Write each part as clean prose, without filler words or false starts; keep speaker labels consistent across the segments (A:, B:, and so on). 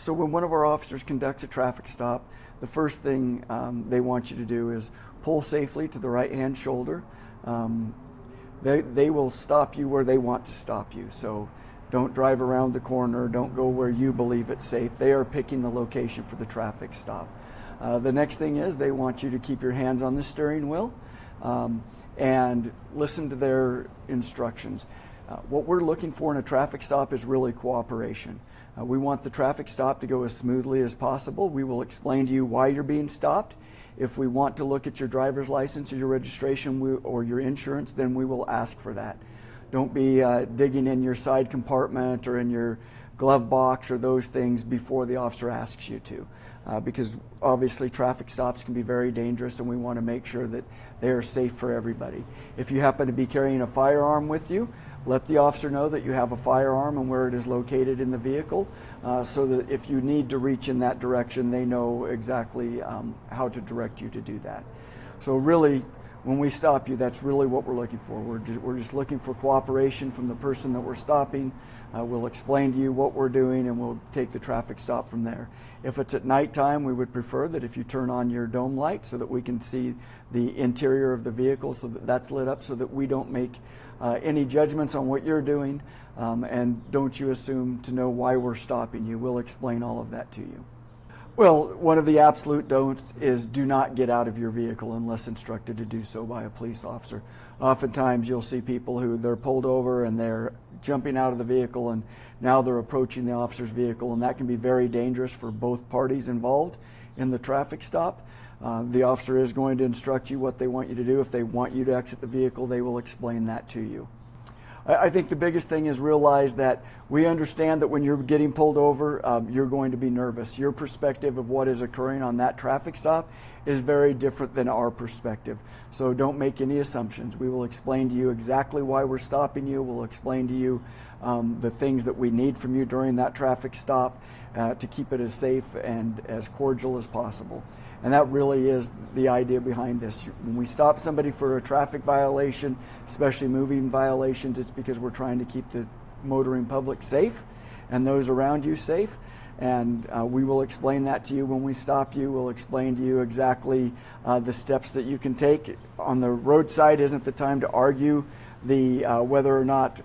A: So when one of our officers conducts a traffic stop, the first thing they want you to do is pull safely to the right-hand shoulder. They will stop you where they want to stop you. So don't drive around the corner. Don't go where you believe it's safe. They are picking the location for the traffic stop. The next thing is they want you to keep your hands on the steering wheel and listen to their instructions. What we're looking for in a traffic stop is really cooperation. We want the traffic stop to go as smoothly as possible. We will explain to you why you're being stopped. If we want to look at your driver's license or your registration or your insurance, then we will ask for that. Don't be digging in your side compartment or in your glove box or those things before the officer asks you to, because obviously traffic stops can be very dangerous, and we want to make sure that they are safe for everybody. If you happen to be carrying a firearm with you, let the officer know that you have a firearm and where it is located in the vehicle, so that if you need to reach in that direction, they know exactly how to direct you to do that. So really, when we stop you, that's really what we're looking for. We're just looking for cooperation from the person that we're stopping. We'll explain to you what we're doing, and we'll take the traffic stop from there. If it's at nighttime, we would prefer that if you turn on your dome light so that we can see the interior of the vehicle, so that that's lit up, so that we don't make any judgments on what you're doing, and don't you assume to know why we're stopping you. We'll explain all of that to you. Well, one of the absolute don'ts is do not get out of your vehicle unless instructed to do so by a police officer. Oftentimes you'll see people who they're pulled over and they're jumping out of the vehicle, and now they're approaching the officer's vehicle, and that can be very dangerous for both parties involved in the traffic stop. The officer is going to instruct you what they want you to do. If they want you to exit the vehicle, they will explain that to you. I think the biggest thing is realize that we understand that when you're getting pulled over, you're going to be nervous. Your perspective of what is occurring on that traffic stop is very different than our perspective. So don't make any assumptions. We will explain to you exactly why we're stopping you. We'll explain to you the things that we need from you during that traffic stop to keep it as safe and as cordial as possible. And that really is the idea behind this. When we stop somebody for a traffic violation, especially moving violations, it's because we're trying to keep the motoring public safe and those around you safe. And we will explain that to you when we stop you. We'll explain to you exactly the steps that you can take. On the roadside isn't the time to argue whether or not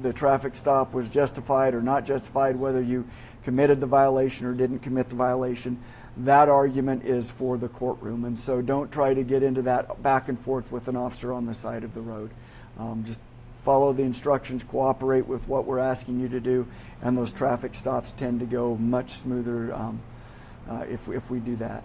A: the traffic stop was justified or not justified, whether you committed the violation or didn't commit the violation. That argument is for the courtroom, and so don't try to get into that back and forth with an officer on the side of the road. Just follow the instructions, cooperate with what we're asking you to do, and those traffic stops tend to go much smoother if we do that.